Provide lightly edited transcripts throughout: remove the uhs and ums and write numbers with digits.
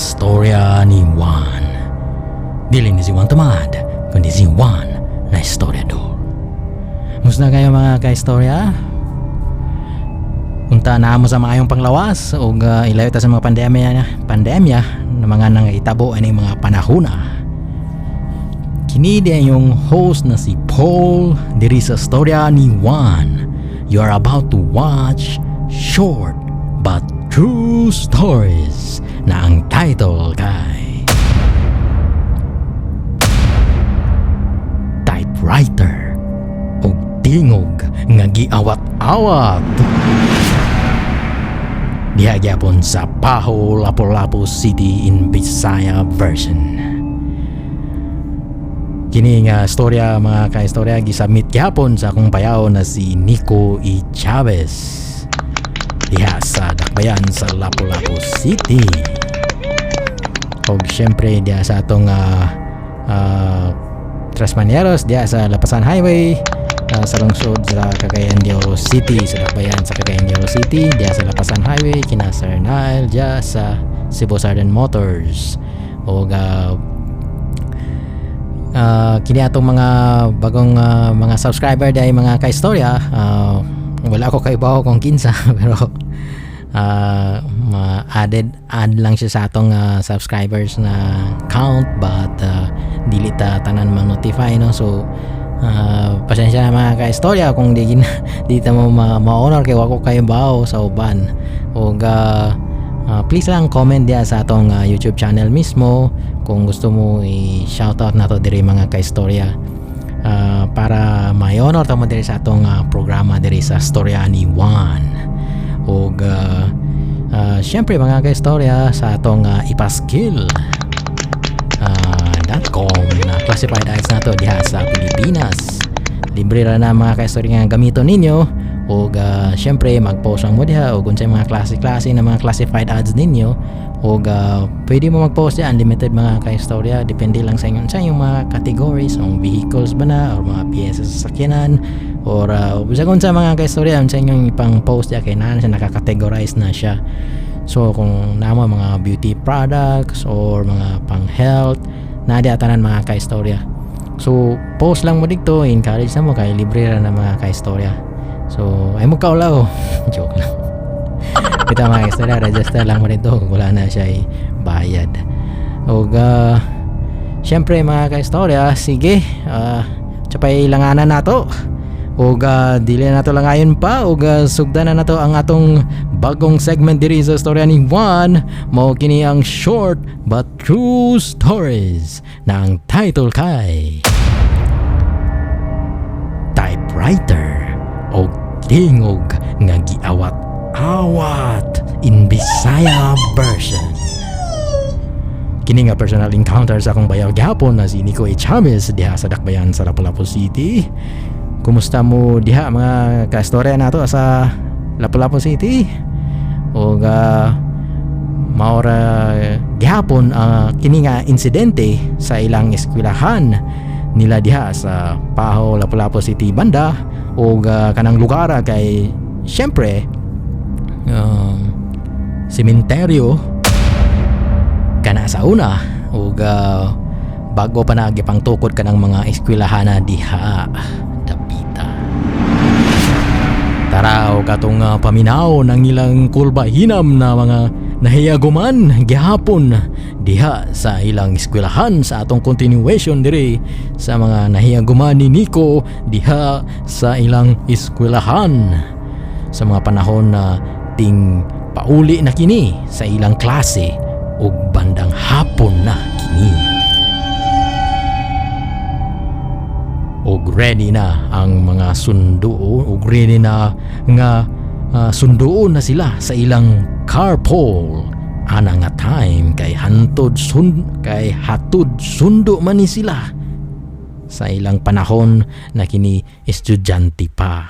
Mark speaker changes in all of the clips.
Speaker 1: Storya ni Juan. Dili ni si Juan Tamad, kundi si Juan na istoryador. Musta kayo mga ka-istorya? Unta na mo sa maayong panglawas o ilayo ta sa mga pandemya na mga nangitabo ani mga panahona. Kini din yung host na si Paul diri sa Storya ni Juan. You are about to watch short but true stories na ang title kay Typewriter o Tingog nga giawat-awat. Diha gyapon sa Paho, Lapu-Lapu City in Bisaya version. Kini nga storya mga ka-istorya gisubmit gyapon sa akong payaw na si Nico E. Chavez diha sa Dakbayan sa Lapu-Lapu City. O syempre diha sa atong Tres Manieros diha sa Lapasan Highway sa lungsod sa Cagayan de Oro City, sa Dakbayan sa Cagayan de Oro City diha sa Lapasan Highway kina Sir Nile diha sa Cebu Sarden Motors. O kini atong mga bagong mga subscriber dahil mga ka-istorya, wala ako kaibaw kung kinsa pero add lang siya sa atong subscribers na count but dili ta tanan ma-notify no. So pasensya na mga ka-istorya kung di ta mo ma-honor kay wako kaibaw sa uban. O please lang comment diya sa atong YouTube channel mismo kung gusto mo i-shoutout na to diri mga ka-istorya para may-honor ta mo diri sa atong programa diri sa Storya ni Juan. O syempre mga ka-istorya sa atong ipaskill.com na classified ads na to diha sa Pilipinas. Libre ra na mga ka-istorya nga gamiton ninyo. O syempre mag-post lang mo diha o kung sa mga klase-klase na mga classified ads ninyo. O pwede mo mag-post diha unlimited mga ka-istorya, depende lang sa inyong mga categories, ang vehicles ba na o mga piyesa sa sakyanan or kung sa mga ka-istorya sa inyong ipang-post diha kay na siya nakakategorize na siya. So kung namo mga beauty products or mga pang-health na diha tanan mga ka-istorya. So post lang mo dito, encourage na mo kay libre ra na mga ka-istorya. So ay mo kaulaw. Joke lang. Kita mga istorya, register lang mo dito kung wala na siya bayad. O syempre mga ka-istorya, sige tsapay langanan nato. O dili na to lang ayon pa. O sugdan na nato ang atong bagong segment diri sa Storya ni Juan. Mao kini ang short but true stories na ang title kay Typewriter o Tingog nga giawat-awat in Bisaya version. Kini nga personal encounter sa akong bayaw gihapon na si Nico E. Chavez diha sa Dakbayan sa Lapu-Lapu City. Kumusta mo diha mga ka-istorya nato sa Lapu-Lapu City? O maora gihapon kini nga insidente sa ilang eskwelahan nila diha sa Paho, Lapu-Lapu City banda. O kanang lugar kay syempre sementeryo kana sa una. O bago pa na gipang tukod kanang mga eskwelahan na diha dapita. Tara o katong paminaw ng ilang kulbahinam na mga nahiyaguman gihapon diha sa ilang eskwelahan sa atong continuation diri sa mga nahiyaguman ni Nico diha sa ilang eskwelahan sa mga panahon na ting pauli na kini sa ilang klase ug bandang hapon na kini. Og ready na ang mga sunduo, og ready na nga sunduon na sila sa ilang carpool. Ana nga time kay hatod sundo man ni sila sa ilang panahon na kini estudyante pa.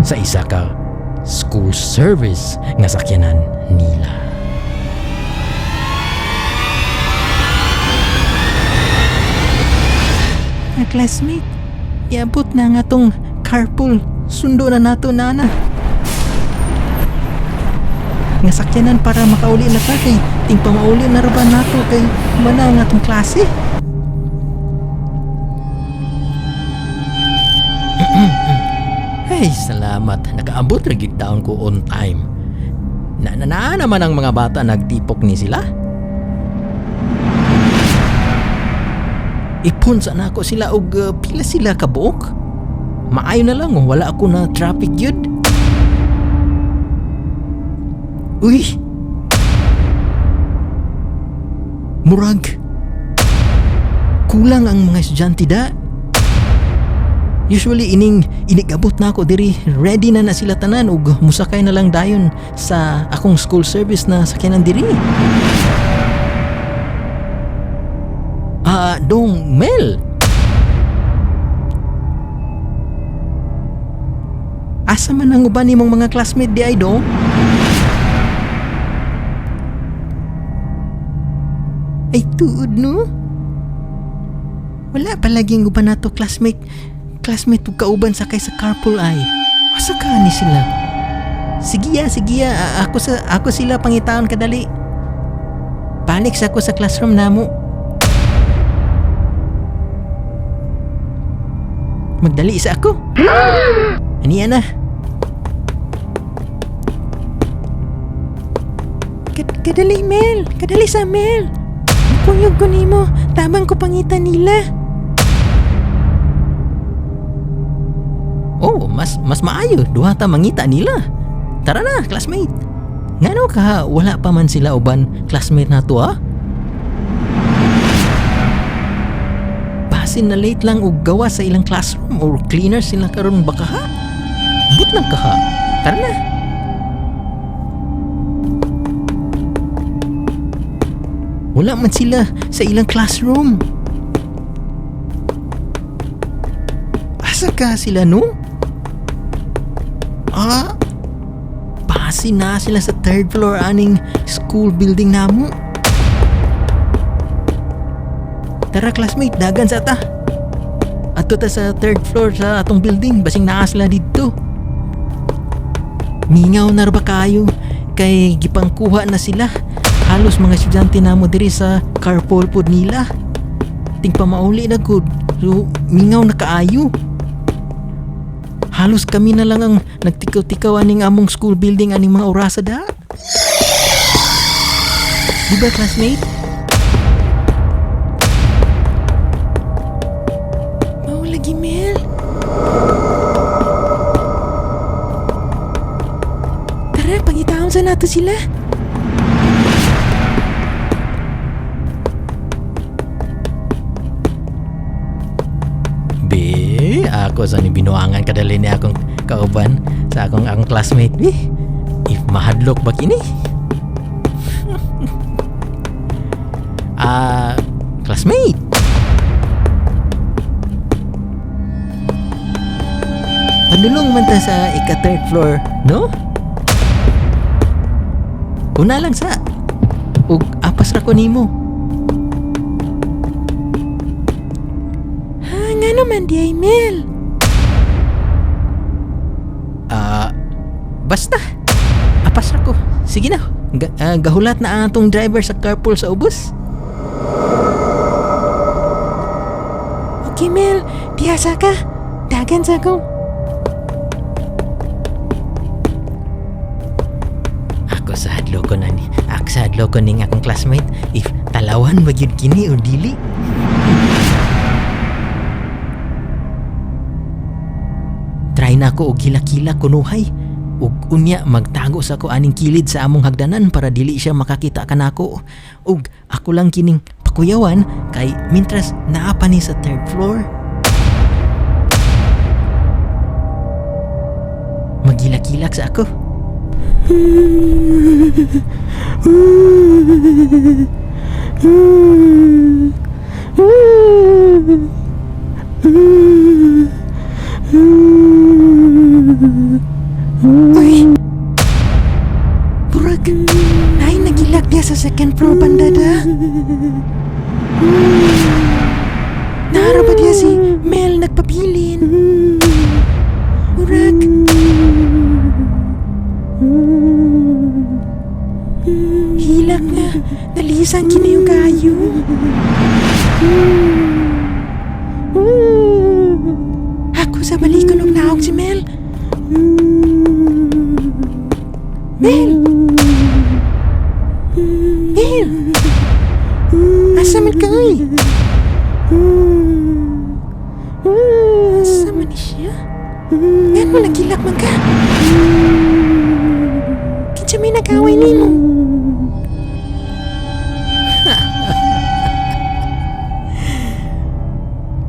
Speaker 1: Sa isa ka school service nga sakyanan nila. Classmate, iabot na nga tong carpool. Sundo na nato nana. nga sakyanan para makauli na ta kay ting pamauli na raban nato kay mana nga atong klase. Ay, salamat. Nakaabot ra gid taon ko on time. Na naman ang mga bata nagtipok ni sila. Ipon sa nako sila og pila sila kabuok. Maayo na lang wala ako na traffic yun. Uy! Murag. Kulang ang mga estudyante da. Usually inigabot na ako diri. Ready na sila tanan ug musakay na lang dayon sa akong school service na sakyanan diri. Dong Mel. Asa man ang uban nimong mga classmate di ay dong? Ay tuod no? Wala palaging uban nato classmate ug kauban sakay sa carpool ay. Asa ka ni sila? Sige ako sila pangitaon kadali. Balik sa ako sa classroom namo. Magdali sa ako. Aniya na. Kadali Mel. Kadali sa Mel. Kuyog ko nimo. Tamang ko pangitan nila. Oh, mas maayo. Duha ta mangita nila. Tara na, classmate. Ngano ka wala pa man sila uban classmate nato ha? Basin na late lang og gawa sa ilang classroom or cleaner sila karon baka ha? But lang ka ha? Tara na. Wala man sila sa ilang classroom. Asa ka sila no? Basin na sila sa 3rd floor aning school building namo. Tara classmate, dagan sa ta. Ato ta sa 3rd floor sa atong building, basing naa sila dito. Mingaw na ba kayo? Kay gipangkuha na sila. Halos mga estudyante namo diri sa carpool pod nila. Ting pamauli na gud. So, mingaw na kaayo. Halos kami na lang ang nagtikaw-tikaw aning among school building aning mga orasa da. Diba classmate? Lagi Mel. Tara, pangitaon sa nato sila. Be, ako sa ni binuangan kadali ni akong kauban sa akong classmate. Be, if mahadlok ba kini? Classmate. Padulong man ta sa ika-3rd floor, no? Una lang sa ug apas ra ko nimo. Nga naman di ay Mel. Basta apas ra ko. Sige na. Gahulat na ang atong driver sa carpool sa ubos. Okay Mel, diasa ka. Dagan sa ko. Sa hadlo ko ning akong classmate if talawan ba gyud kini o dili. Try na ako og gila-kila kunuhay ug unya magtago sa ko aning kilid sa among hagdanan para dili siya makakita kanako ug ako lang kining pakuyawan kay mintras naa pa ni sa 3rd floor. Magilak-kilak sa ako. Uy! Burag! Ay, nagilak niya sa 2nd floor bandada. Nara ba niya si Mel nagpabilin? Burag! Natulog na ako si Mel. Mel! Mel! Asa man ka ay? Asa man ni siya? Yan mo nagilak man ka? Kinsa may nag-away ni mo?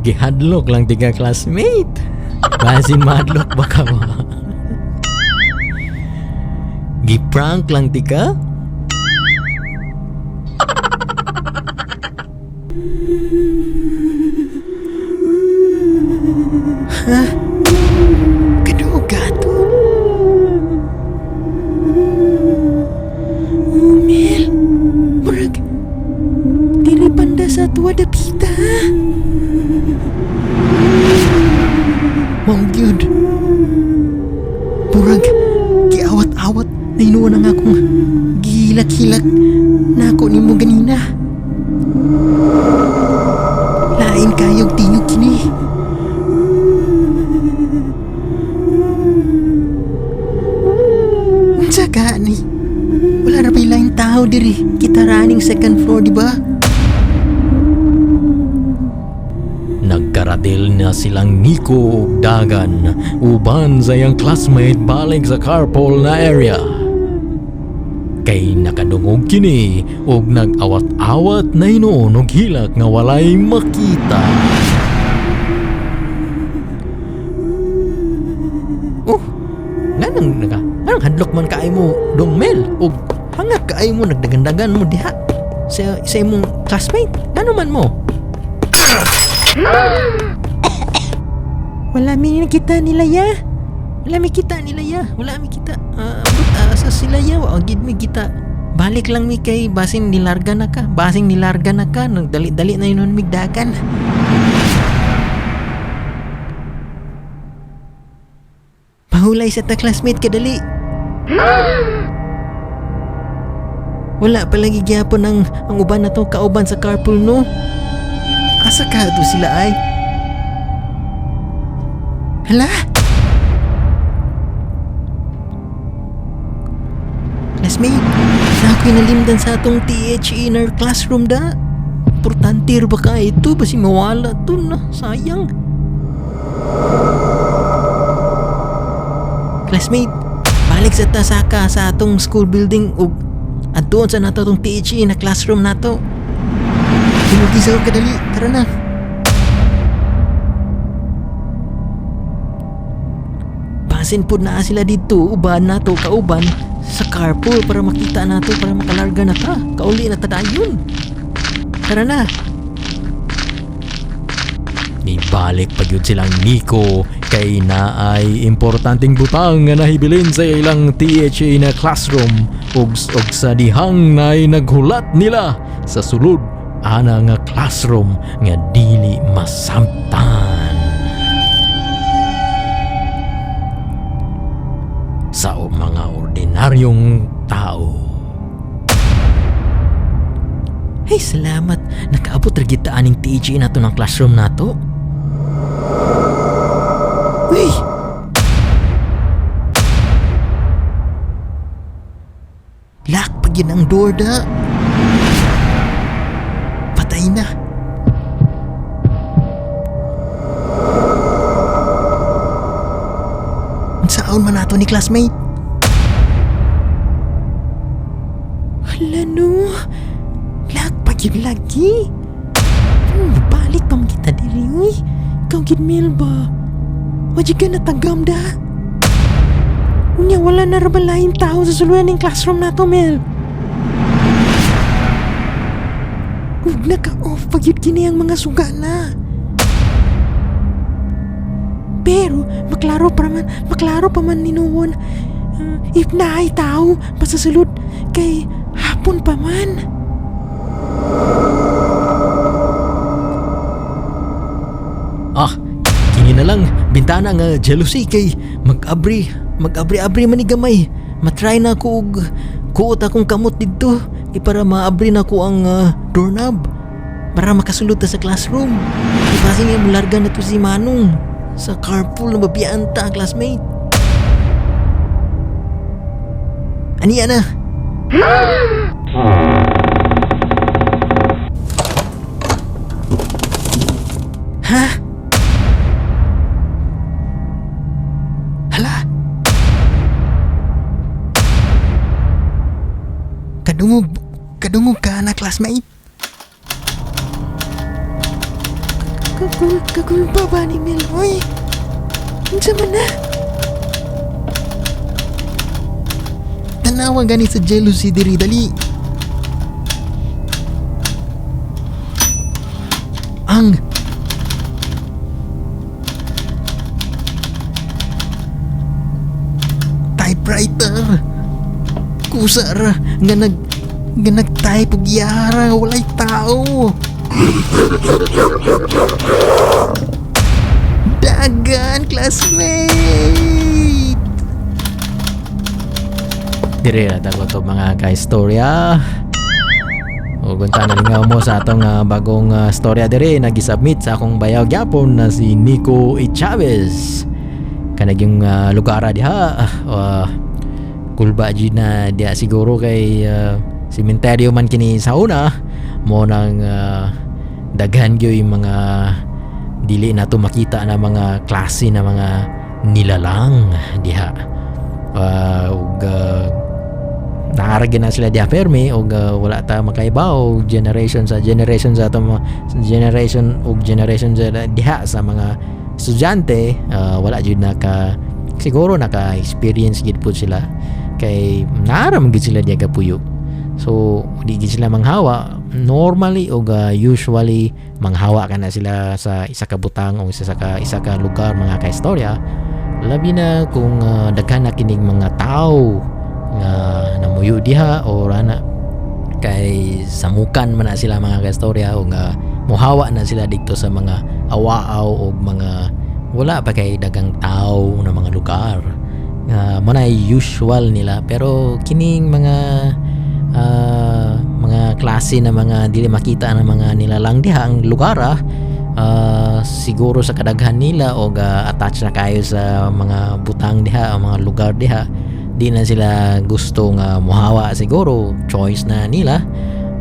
Speaker 1: Gihadlok lang tiga classmate. Basin madlok ba ka ba? Giprank lang tika? Ha? Kaduog gato? Mel, murag dili panda sa tuwa dapita. Mong gyud. Murag giawat-awat na inuwan ang akong gihilak-hilak na ako ni mo ganina. Lain kayog tingog kini. Unsa ka ni? Wala ra pa'y laing tao diri. Kita running second floor, di ba? Nagkaradil na silang Nico ug Dagan uban sa iyang classmate balik sa carpool na area. Kay nakadungog kini ug nag-awat-awat na hinuon og hilak nga walay makita. Oh, nganang hadlok man kaay mo dong Mel ug hangak kaay mo nagdagandagan mo diha sa imong classmate. Ano man mo? Wala mi nakita nila ya. Wala mi kita nila ya. Wala mi kita. Asa sila ya. Agid mi kita. Balik lang mi kay basing nilarga na ka. Basing nilarga na ka. Nagdali-dali na yun migdagan. Pahulay sa ta classmate ka dali. Wala palagi gyapon ang uban na to kauban sa carpool no. Asa ka to sila ay? Hala? Classmate, na ako'y nalimdan sa atong THE in our classroom da. Importante ba ka ito? Basi mawala to na. Sayang. Classmate, balik sa tasaka sa atong school building ug adtuon sa nato atong THE na classroom nato. Ginugisaw ka dali, tara na. Basin po na sila dito, uban nato, kauban sa carpool para makita nato, para makalarga na ta. Kauli na tadayon. Tara na. Nibalik pa yun silang Nico kay na ay importanteng butang nga nahibilin sa ilang THE na classroom ug sa dihang na ay naghulat nila sa sulod ana nga classroom nga dili masamtan. Sa mga ordinaryong tao. Ay salamat, nakaabot ra kita aning THE nato ng classroom nato. Uy! Lock pa yun ang door da. Patay na. Saan man nato ni classmate? Hala no. Lock pa yun lagi. Balik pa man kita diri. Uy, ikaw gid ba? Wajig ka natagam da. Unya wala na rabalain tao sa suluyan ng classroom nato, Mel. Ug naka-off pa yun kini ang mga sugana. Pero maklaro pa man ninuon. If naay tao masasulod kay hapon pa man. Kini na lang bintana nga jealousy kay mag-abri man ni gamay. Matry na ko og kuot akong kamot didto para maabri na ko ang doorknob para makasulod ta sa classroom. Ipasing nga mularga na to si Manong. Sa carpool na babiyaan ta, classmate. Aniya na. Ha? Hala? Kadungog ka na, classmate. Kagul pa ba ni Meloy? Unsa man na? Tanawa gani sa jealousy diri dali. Ang typewriter. Kusa ra nga nag-type og yara walay tao. Dagan, classmate. Dire na ko to mga ka-istorya. O gunta na nga mo sa atong bagong storya dire nag-submit sa akong bayaw gyapon na si Nico E. Chavez. Kanag yung lugar diha kulba di na diha siguro kay sementeryo man kini sa una mo nang daghan gyud yung mga dili na to makita na mga klase na mga nilalang diha ug naaragin na sila diha permi ug wala ta makaibaw generation sa generation sa ato generation ug generation sa diha sa mga estudyante wala jud siguro naka-experience gid pud sila kay naaram gid sila diha kapuyo. So di gid sila manghawa normally o usually manghawa ka na sila sa isa ka butang o isa ka lugar mga kaistorya labi na kung daghan na kining mga tao nga namuyo diha o ana kay samukan man na sila mga kaistorya o nga muhawa na sila dito sa mga awaaw o mga wala pa kay dagang tao na mga lugar manay usual nila pero kining mga klase na mga dili makita na mga nilalang diha ang lugar siguro sa kadaghan nila o attach na kayo sa mga butang diha o mga lugar diha di na sila gusto nga muhawa siguro choice na nila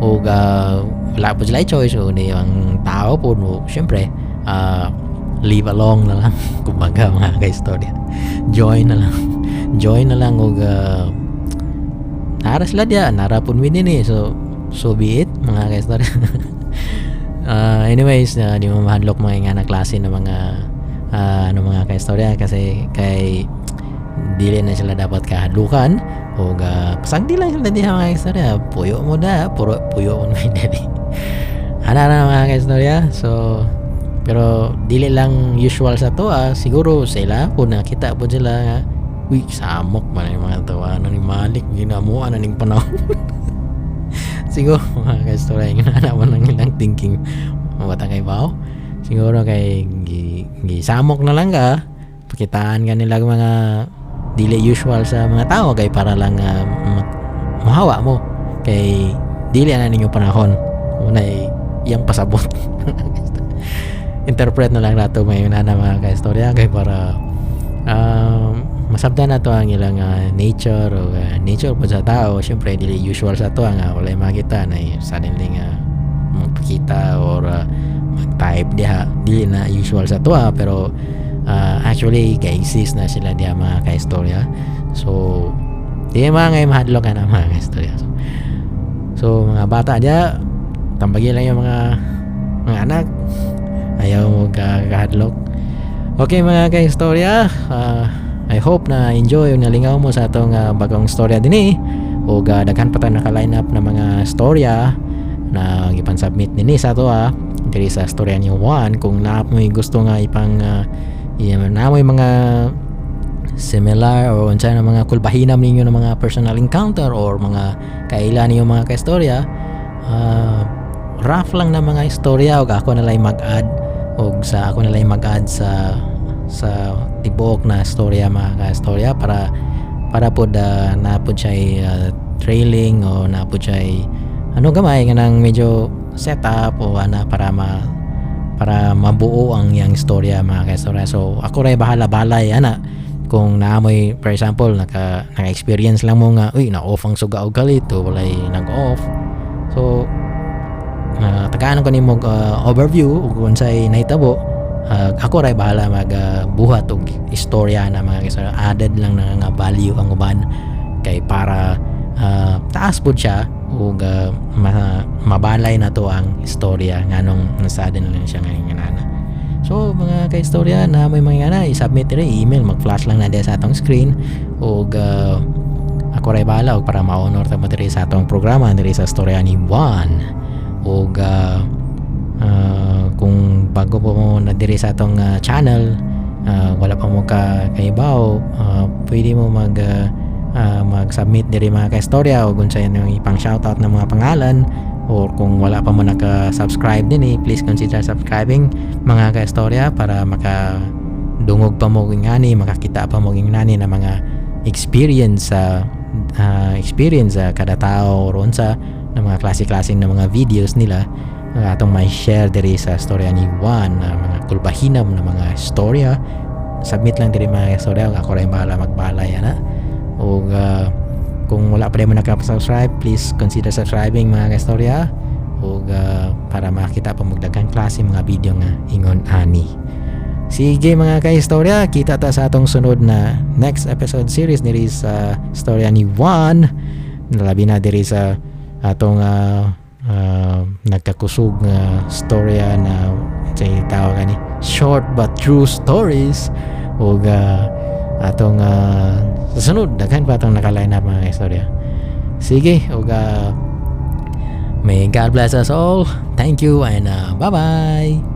Speaker 1: o wala po sila choice o di ang tao po syempre leave along na lang kumbaga mga kaistorya join na lang o nara sila diya, nara po din so be it mga kaistorya. Anyways, di mo mahadlok mga nga na klase ng mga mga kaistorya kasi kay dili na sila dapat kahadlukan o pasang di lang sila diya mga kaistorya puyo mo na, puyo mo na dili ana na mga kaistorya. So pero dili lang usual sa to siguro sila po nakita po sila uy, samok man yung mga tawanan ni Malik ginamuan na ning panahon. Siguro mga kaistorya yung naman ng ilang thinking mabata kay bao siguro kay gisamok na lang ka pakitaan ka nila mga dili usual sa mga tao kay para lang mahawa mo kay dili na ninyong panahon una iyang pasabot. Interpret na lang nato may na mga kaistorya kay para masabdan na to ang ilang nature o nature po sa tao syempre dili usual sa to nga wala makita na suddenly nga magpakita or mag-type diha dili na usual sa to pero actually ka-exist na sila diha mga kaistorya so di mga mahadlok na mga kaistorya so mga bata diha tambagi lang yung mga anak ayaw mo kahadlok. Okay mga kaistorya I hope na enjoy yung nalingaw mo sa atong bagong storya din o daghan pa tayo naka-line up na mga storya na ipan-submit din sa ato diri sa storya niyo 1 kung naamoy gusto nga ipang naamoy mga similar o unsa na mga kulbahinam ninyo ng mga personal encounter or mga kailan niyo mga kaistorya rough lang na mga istorya o ako na lang mag-add sa tibok na storya mga ka-storya para po na po siya trailing o na po siya gamay nga nang medyo setup o para para mabuo ang yang istorya mga kaistorya. So ako ray bahala balay ana kung naamoy, for example, naka-experience lang mo nga, uy, na-off ang suga o galito, walay nag-off. So, tagaan ko ni mo overview, kung sa'y naitabo, ako ray bahala magbuhat og istorya na mga kisara. Added lang na nga value ang uban, kay para taas po siya, o mabalay na to ang istorya, nga nung nasadin lang siya ngayon nga na. So mga kaistorya na may mga i-submit rin email, mag-flash lang na din sa atong screen, o ako ray bahala og para ma-honor ta mo diri sa atong programa diri sa Storya ni Juan. O kung bago po mo na diri sa atong channel, wala pa mo kaibaw, pwede mo mag-submit diri mga kaistorya, o kung sa'yo yung ipang shoutout ng mga pangalan, or kung wala pa mo naka-subscribe din please consider subscribing mga kaistorya, para makadungog pa mo ngani, makakita pa mo ngani na mga experience kada tao ron sa mga klase-klaseng na mga videos nila atong may share diri sa Storya ni Juan, mga kulbahinam na mga istorya. Submit lang diri mga istorya, ako rin bahala magbalay ana. O kung wala pa rin mo nakapasubscribe, please consider subscribing mga kaistorya, o para makita pa magdaghang klase mga video nga ingon ani. Sige mga kaistorya, kita ta sa atong sunod na next episode series diri sa Storya ni Juan, labi na diri sa atong nagkakusog nga storya na say tawag ni short but true stories, o atong sa sunod daghan pa atong naka-line up mga istorya. Sige, o may God bless us all. Thank you and bye bye.